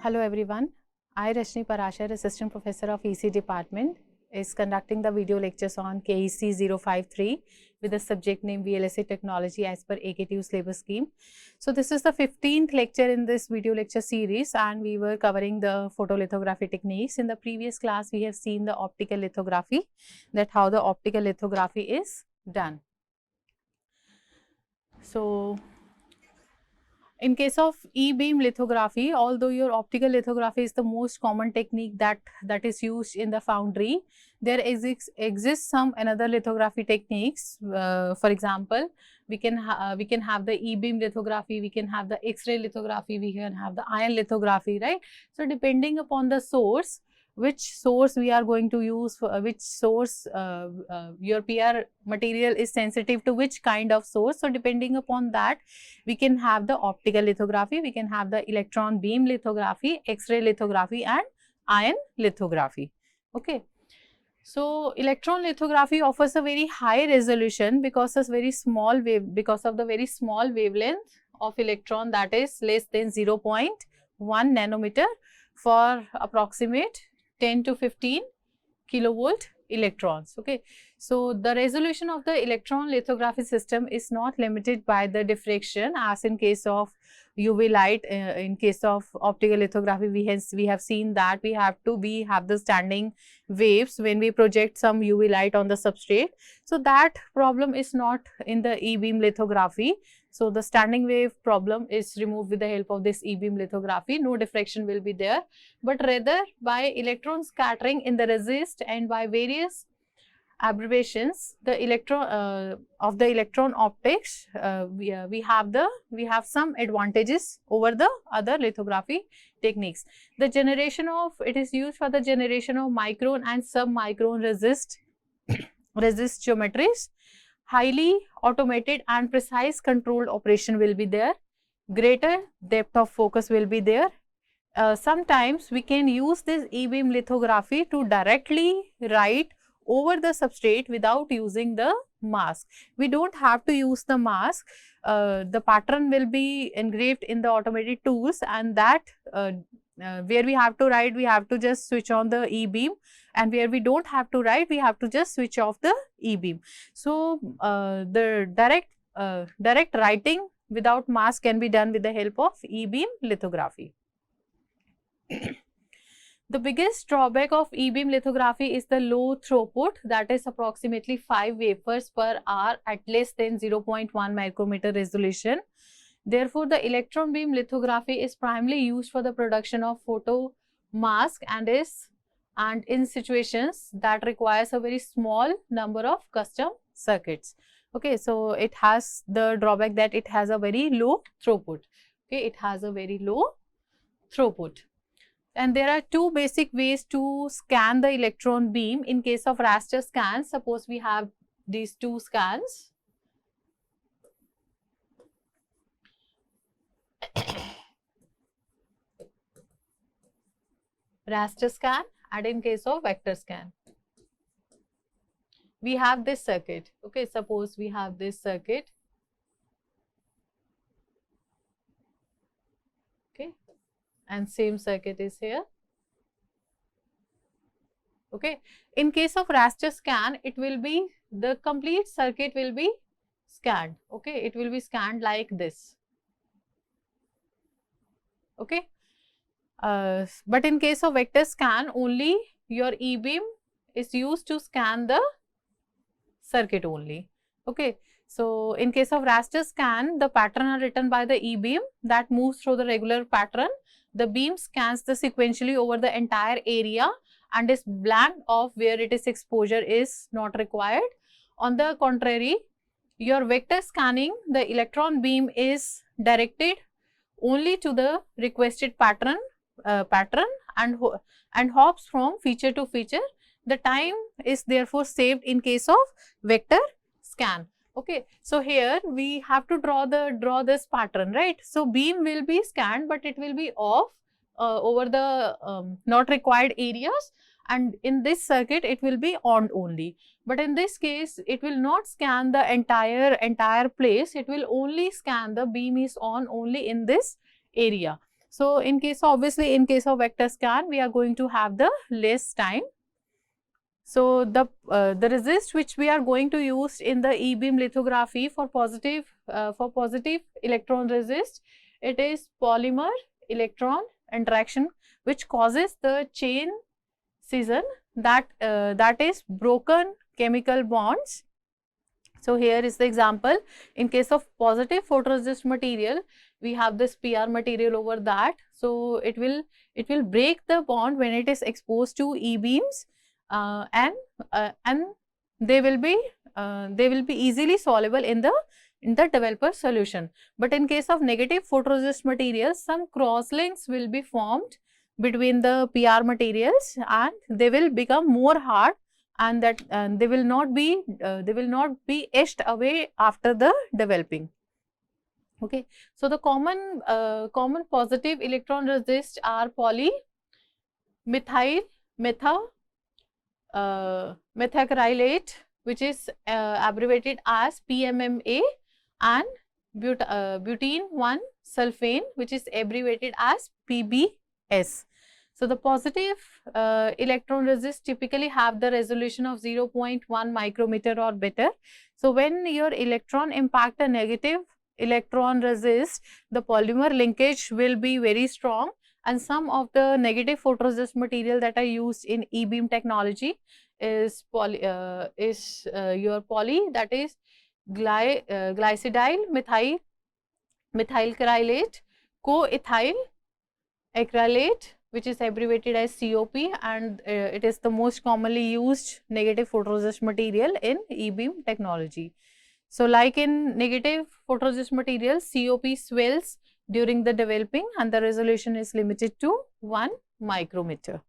Hello everyone. I, Rajni Prashar, Assistant Professor of EC Department, is conducting the video lectures on KEC 053 with the subject name VLSI Technology as per AKGEC syllabus scheme. So this is the 15th lecture in this video lecture series, and we were covering the photolithography techniques. In the previous class, we have seen the optical lithography, that how the optical lithography is done. So in case of E-beam lithography, although your optical lithography is the most common technique that is used in the foundry, there exists some another lithography techniques. For example, we can have the E-beam lithography, we can have the X-ray lithography, we can have the ion lithography, right? So depending upon the source, which source we are going to use, for which source your PR material is sensitive to which kind of source. So depending upon that, we can have the optical lithography, we can have the electron beam lithography, X-ray lithography and ion lithography. Okay. So electron lithography offers a very high resolution because of the very small wavelength of electron, that is less than 0.1 nanometer for approximate 10 to 15 kilovolt electrons. Okay. So the resolution of the electron lithography system is not limited by the diffraction as in case of UV light. In case of optical lithography, we have seen that we have the standing waves when we project some UV light on the substrate. So that problem is not in the E-beam lithography. So the standing wave problem is removed with the help of this E-beam lithography. No diffraction will be there, but rather by electron scattering in the resist and by various abbreviations, the electron of the electron optics, we have some advantages over the other lithography techniques. The generation of it is used for the generation of micron and sub-micron resist geometries. Highly automated and precise controlled operation will be there. Greater depth of focus will be there. Sometimes we can use this E-beam lithography to directly write over the substrate without using the mask. We don't have to use the mask. The pattern will be engraved in the automated tools, and that where we have to write, we have to just switch on the E-beam, and where we don't have to write, we have to just switch off the E-beam. So the direct writing without mask can be done with the help of E-beam lithography. The biggest drawback of E-beam lithography is the low throughput, that is approximately 5 wafers per hour at less than 0.1 micrometer resolution. Therefore, the electron beam lithography is primarily used for the production of photo mask and in situations that requires a very small number of custom circuits. Okay, so it has the drawback that it has a very low throughput. Okay, it has a very low throughput. And there are two basic ways to scan the electron beam. In case of raster scans, suppose we have these two scans. Raster scan, and in case of vector scan, we have this circuit. Okay, suppose we have this circuit. Okay, and same circuit is here. Okay, in case of raster scan, it will be the complete circuit will be scanned. Okay, it will be scanned like this. Okay, but in case of vector scan, only your E-beam is used to scan the circuit only. Okay, so in case of raster scan, the pattern are written by the E-beam that moves through the regular pattern. The beam scans the sequentially over the entire area and is blank off where it is exposure is not required. On the contrary, your vector scanning, the electron beam is directed only to the requested pattern and hops from feature to feature. The time is therefore saved in case of vector scan. Okay, so here we have to draw this pattern, right? So beam will be scanned, but it will be off over the not required areas, and in this circuit it will be on only. But in this case, it will not scan the entire place. It will only scan the beam is on only in this area. So in case of, obviously in case of vector scan, we are going to have the less time. So the resist which we are going to use in the e-beam lithography for positive electron resist, it is polymer electron interaction, which causes the chain scission, that is broken chemical bonds. So here is the example. In case of positive photoresist material, we have this PR material over that. So it will break the bond when it is exposed to E beams, and they will be easily soluble in the developer solution. But in case of negative photoresist materials, some cross links will be formed between the PR materials, and they will become more hard, and that they will not be etched away after the developing. Okay, so the common positive electron resist are methyl methacrylate, which is abbreviated as PMMA, and butene 1 sulfane, which is abbreviated as PBS. So the positive electron resist typically have the resolution of 0.1 micrometer or better. So when your electron impact a negative electron resist, the polymer linkage will be very strong, and some of the negative photoresist material that are used in e-beam technology is your poly, that is glycidyl methylcrylate, co-ethyl acrylate, which is abbreviated as COP, and it is the most commonly used negative photoresist material in e-beam technology. So like in negative photoresist materials, COP swells during the developing, and the resolution is limited to 1 micrometer.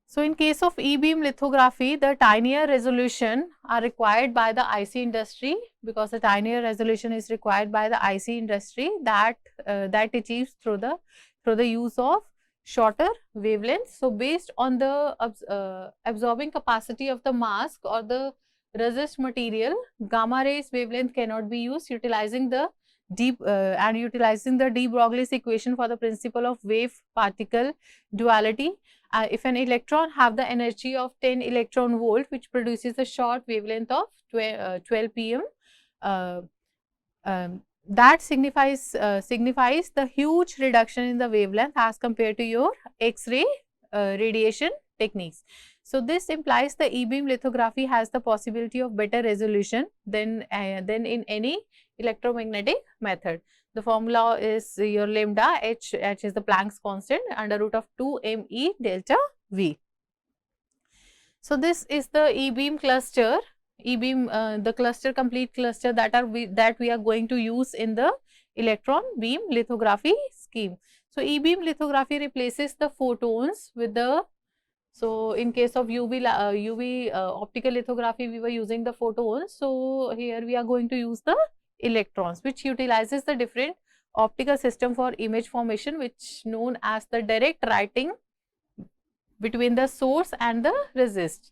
So in case of e-beam lithography, the tinier resolution are required by the IC industry, because the tinier resolution is required by the IC industry, that achieves through the use of shorter wavelengths. So based on the absorbing capacity of the mask or the resist material, gamma rays wavelength cannot be used, utilizing the de Broglie's equation for the principle of wave particle duality. If an electron have the energy of 10 electron volt, which produces a short wavelength of 12 pm, that signifies the huge reduction in the wavelength as compared to your X-ray radiation techniques. So this implies the e-beam lithography has the possibility of better resolution than in any electromagnetic method. The formula is your lambda h is the Planck's constant, under root of 2 me delta v. So this is the e-beam cluster, the cluster, complete cluster that we are going to use in the electron beam lithography scheme. So e-beam lithography replaces the photons with the, so in case of UV optical lithography, we were using the photons. So here we are going to use the electrons, which utilizes the different optical system for image formation, which known as the direct writing between the source and the resist.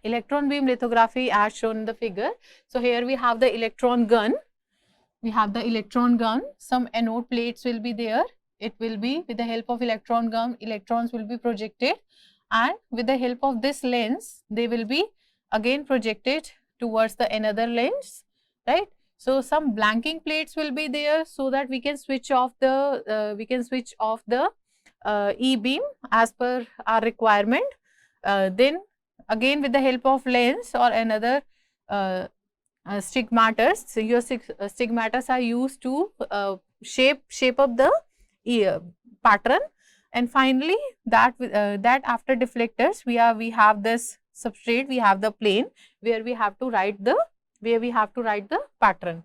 Electron beam lithography as shown in the figure. So here we have the electron gun. Some anode plates will be there. It will be with the help of electron gun, electrons will be projected, and with the help of this lens, they will be again projected towards the another lens, right? So some blanking plates will be there, so that we can switch off the e-beam as per our requirement. Then again with the help of lens or another stigmators. So your stigmators are used to shape up the pattern, and finally that after deflectors we have this substrate, we have the plane where we have to write the pattern.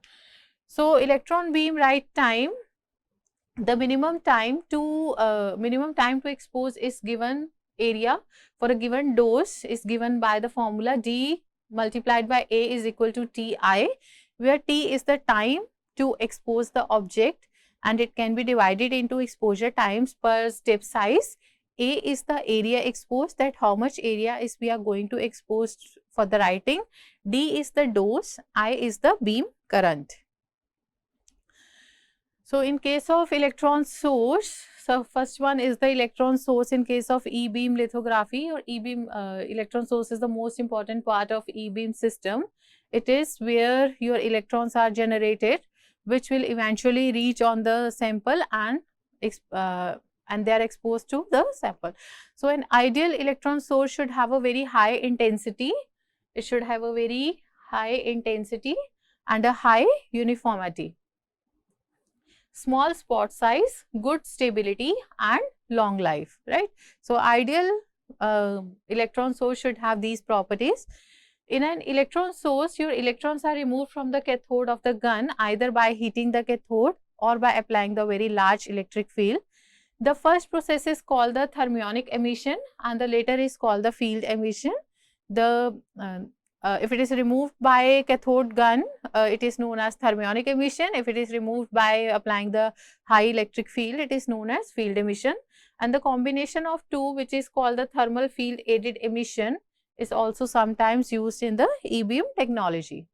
So electron beam write time, the minimum time to expose is given area for a given dose is given by the formula D multiplied by A is equal to Ti, where T is the time to expose the object, and it can be divided into exposure times per step size. A is the area exposed, that how much area is we are going to expose for the writing. D is the dose, I is the beam current. So in case of electron source, so first one is the electron source in case of E-beam lithography, or E-beam electron source is the most important part of E-beam system. It is where your electrons are generated, which will eventually reach on the sample and they are exposed to the sample. So an ideal electron source should have a very high intensity. It should have a very high intensity and a high uniformity, small spot size, good stability and long life, right? So ideal electron source should have these properties. In an electron source, your electrons are removed from the cathode of the gun either by heating the cathode or by applying the very large electric field. The first process is called the thermionic emission and the later is called the field emission. The if it is removed by cathode gun, it is known as thermionic emission. If it is removed by applying the high electric field, it is known as field emission. And the combination of two, which is called the thermal field aided emission, is also sometimes used in the E-beam technology.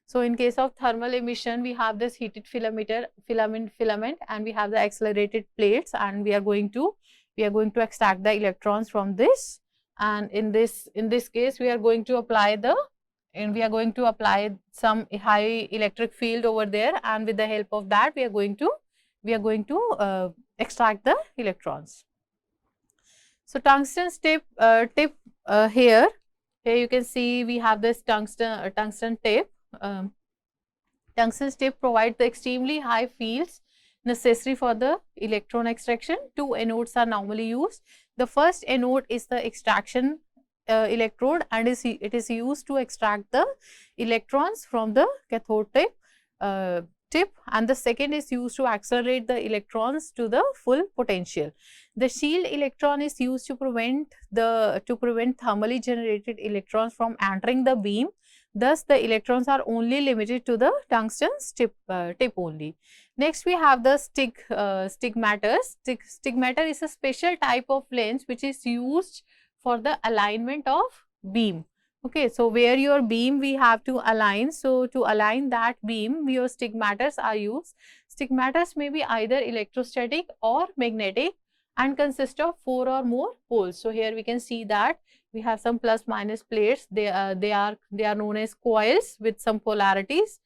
So in case of thermal emission, we have this heated filament and we have the accelerated plates, and we are going to extract the electrons from this. And in this case, we are going to apply some high electric field over there, and with the help of that, we are going to extract the electrons. So tungsten tip here you can see we have this tungsten tip. Tungsten tip provides the extremely high fields necessary for the electron extraction. Two anodes are normally used. The first anode is the extraction electrode, and it is used to extract the electrons from the cathode tip, and the second is used to accelerate the electrons to the full potential. The shield electron is used to prevent thermally generated electrons from entering the beam. Thus, the electrons are only limited to the tungsten tip only. Next, we have the stigmatter. Stigmatter is a special type of lens which is used for the alignment of beam. Okay, so where your beam we have to align. So to align that beam, your stigmatters are used. Stigmatters may be either electrostatic or magnetic and consist of 4 or more poles. So here we can see that we have some plus minus plates. They are known as coils with some polarities.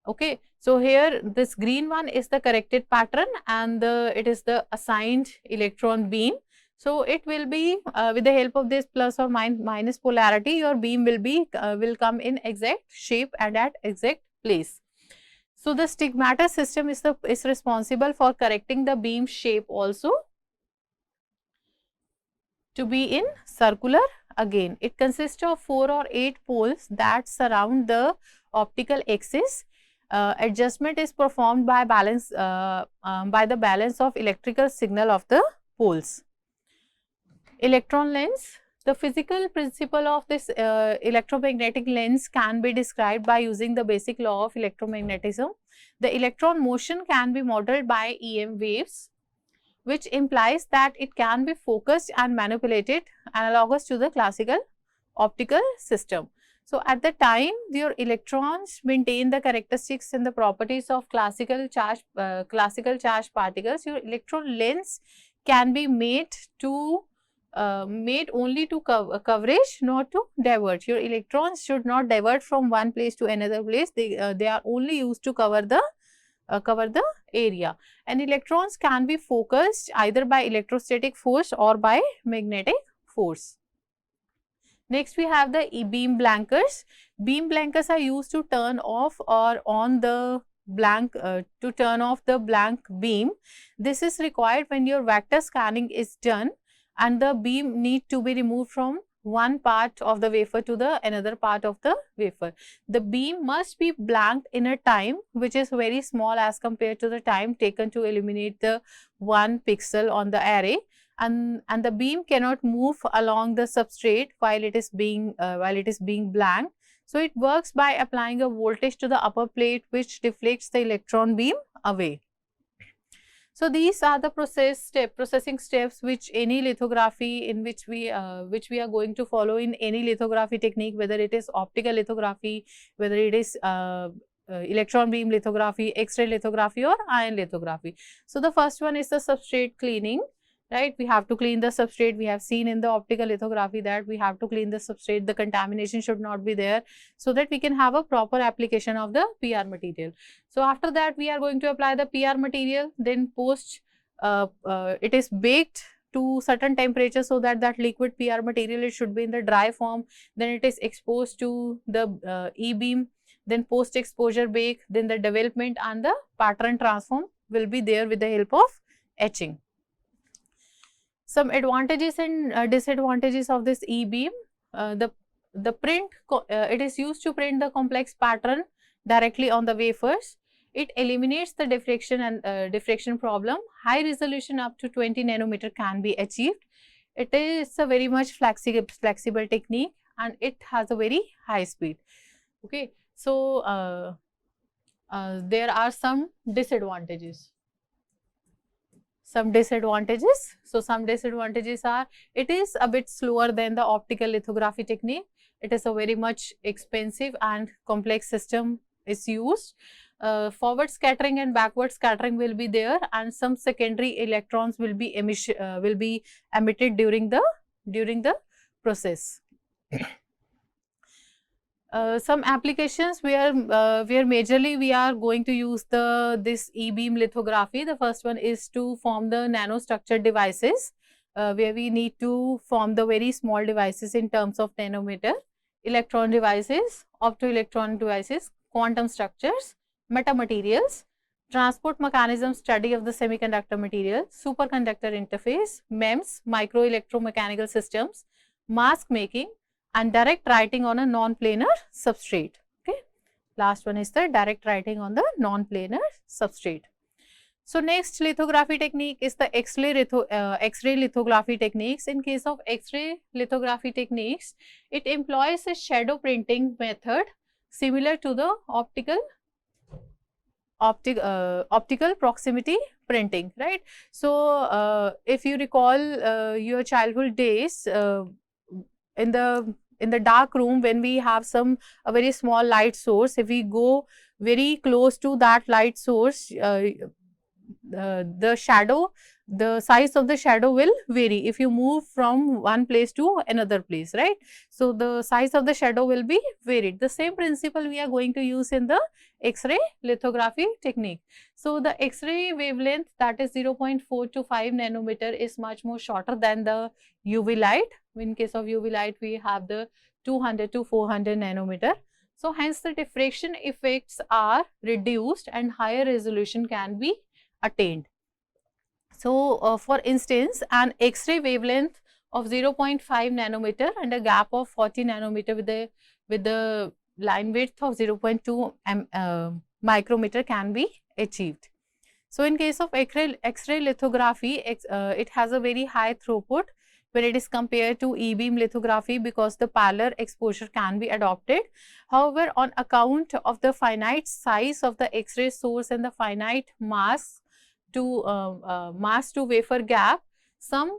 Okay, so here this green one is the corrected pattern, and it is the assigned electron beam. So it will be with the help of this plus or minus polarity, your beam will come in exact shape and at exact place. So the stigmatter system is responsible for correcting the beam shape also to be in circular. Again, it consists of 4 or 8 poles that surround the optical axis. Adjustment is performed by the balance of electrical signal of the poles. Electron lens. The physical principle of this electromagnetic lens can be described by using the basic law of electromagnetism. The electron motion can be modeled by EM waves, which implies that it can be focused and manipulated analogous to the classical optical system. So at the time your electrons maintain the characteristics and the properties of classical charge particles, your electron lens can be made only to coverage, not to divert. Your electrons should not divert from one place to another place. They are only used to cover the area, and electrons can be focused either by electrostatic force or by magnetic force. Next, we have the beam blankers. Beam blankers are used to turn off or on the blank beam. This is required when your vector scanning is done and the beam need to be removed from one part of the wafer to the another part of the wafer. The beam must be blanked in a time which is very small as compared to the time taken to eliminate the 1 pixel on the array, and the beam cannot move along the substrate while it is being blanked. So it works by applying a voltage to the upper plate which deflects the electron beam away. So these are the processing steps which any lithography in which we are going to follow in any lithography technique, whether it is optical lithography, whether it is electron beam lithography, X-ray lithography or ion lithography. So, the first one is the substrate cleaning, right? We have to clean the substrate. We have seen in the optical lithography that we have to clean the substrate. The contamination should not be there, so that we can have a proper application of the PR material. So, after that we are going to apply the PR material, then post it is baked to certain temperature, so that that liquid PR material, it should be in the dry form. Then it is exposed to the E-beam, then post exposure bake, then the development and the pattern transform will be there with the help of etching. Some advantages and disadvantages of this E-beam. The print, it is used to print the complex pattern directly on the wafers. It eliminates the diffraction and diffraction problem. High resolution up to 20 nanometer can be achieved. It is a very much flexible technique, and it has a very high speed. Okay, so there are some disadvantages. Some disadvantages. So, some disadvantages are, it is a bit slower than the optical lithography technique. It is a very much expensive and complex system is used. Forward scattering and backward scattering will be there, and some secondary electrons will be emitted during the process. Some applications where majorly we are going to use this E-beam lithography. The first one is to form the nanostructured devices, where we need to form the very small devices in terms of nanometer, electron devices, optoelectronic devices, quantum structures, metamaterials, transport mechanism study of the semiconductor material, superconductor interface, MEMS, microelectromechanical systems, mask making, and direct writing on a non-planar substrate. Okay, last one is the direct writing on the non-planar substrate. So, next lithography technique is the X-ray lithography techniques. In case of X-ray lithography techniques, it employs a shadow printing method similar to the optical proximity printing, right? So, if you recall your childhood days, in the dark room, when we have a very small light source, if we go very close to that light source, the size of the shadow will vary if you move from one place to another place, right? So, the size of the shadow will be varied. The same principle we are going to use in the X-ray lithography technique. So, the X-ray wavelength, that is 0.4 to 5 nanometer, is much more shorter than the UV light. In case of UV light, we have the 200 to 400 nanometer. So, hence the diffraction effects are reduced and higher resolution can be attained. So, for instance, an X-ray wavelength of 0.5 nanometer and a gap of 40 nanometer with the line width of 0.2 micrometer can be achieved. So, in case of X-ray lithography, it has a very high throughput when it is compared to E-beam lithography, because the parallel exposure can be adopted. However, on account of the finite size of the X-ray source and the finite mass to wafer gap, some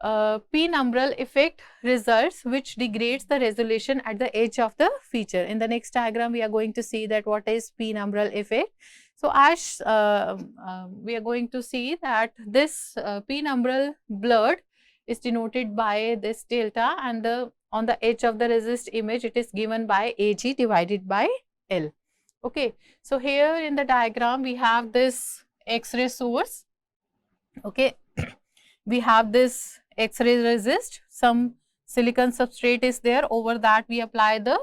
penumbral effect results, which degrades the resolution at the edge of the feature. In the next diagram, we are going to see that what is penumbral effect. So, as we are going to see that this penumbral blurred is denoted by this delta, and on the edge of the resist image, it is given by Ag divided by L. Okay. So, here in the diagram, we have this X-ray source. Okay. We have this X-ray resist, some silicon substrate is there, over that we apply the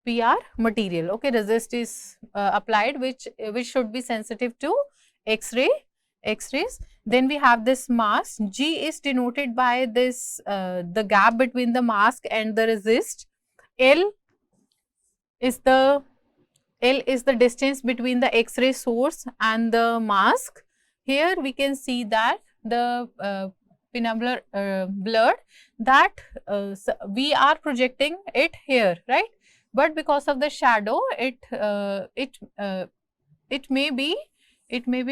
PR material. Okay, resist is applied, which should be sensitive to X-rays. Then we have this mask. G is denoted by this the gap between the mask and the resist. L is the distance between the X-ray source and the mask. Here we can see that the penumbral blurred, that we are projecting it here, right? But because of the shadow, it may be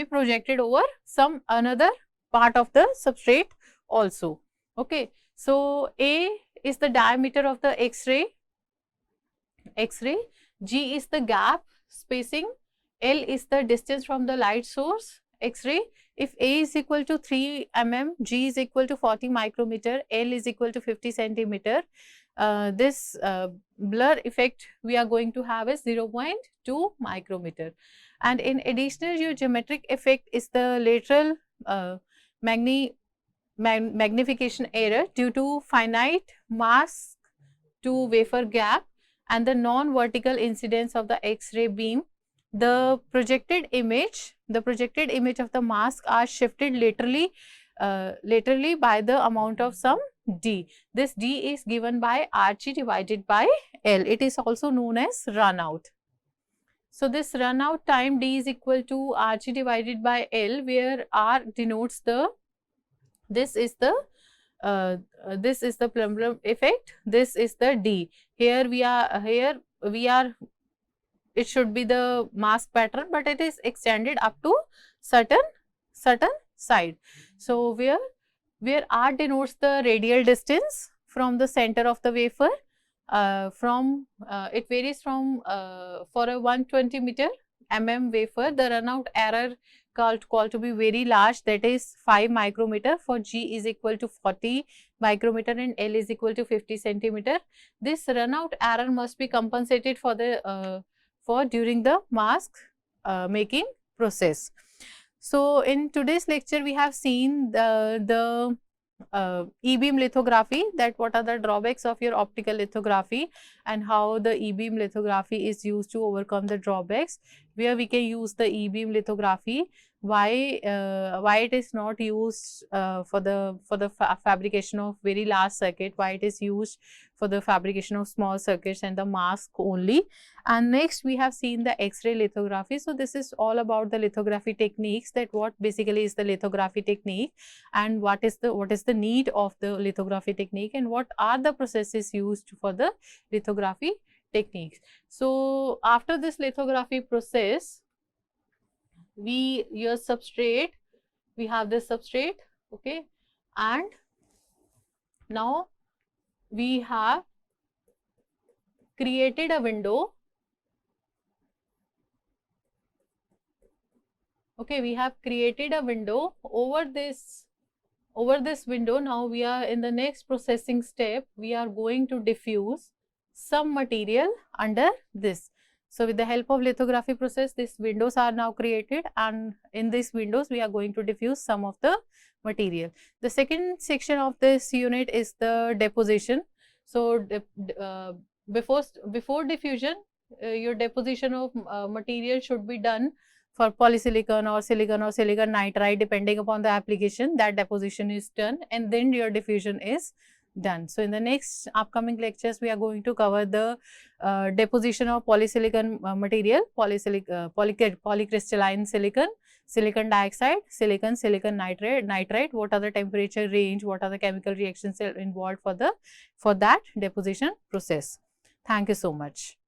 projected over some another part of the substrate also. Okay. So, A is the diameter of the X-ray, G is the gap spacing, L is the distance from the light source, X-ray. If A is equal to 3 mm, G is equal to 40 micrometer, L is equal to 50 centimeter, this blur effect we are going to have is 0.2 micrometer. And in additional, your geometric effect is the lateral magnification error due to finite mask to wafer gap and the non-vertical incidence of the X-ray beam. The projected image of the mask are shifted laterally by the amount of some d. This d is given by Rg divided by L. It is also known as run out. So this run out time d is equal to Rg divided by L, where R denotes the, this is the Plumb effect, this is the d. Here we are, it should be the mask pattern, but it is extended up to certain side. So where R denotes the radial distance from the center of the wafer, it varies from for a 120 mm wafer, the run out error called to be very large, that is 5 micrometer. For G is equal to 40 micrometer and L is equal to 50 centimeter. This run out error must be compensated for the during the mask making process. So in today's lecture we have seen the E-beam lithography, that what are the drawbacks of your optical lithography and how the E-beam lithography is used to overcome the drawbacks, where we can use the E-beam lithography, why it is not used for the fabrication of very large circuit, why it is used for the fabrication of small circuits and the mask only. And next we have seen the X-ray lithography. So this is all about the lithography techniques, that what basically is the lithography technique and what is the need of the lithography technique and what are the processes used for the lithography techniques. So after this lithography process, your substrate, we have this substrate, okay, and now we have created a window. Okay, we have created a window. Over this window, now we are in the next processing step, we are going to diffuse some material under this. So with the help of lithography process, these windows are now created, and in these windows we are going to diffuse some of the material. The second section of this unit is the deposition. So before diffusion, your deposition of material should be done for polysilicon or silicon nitride, depending upon the application. That deposition is done and then your diffusion is done. So in the next upcoming lectures, we are going to cover the deposition of polysilicon material, polycrystalline silicon, silicon dioxide, silicon nitride, what are the temperature range, what are the chemical reactions involved for that deposition process. Thank you so much.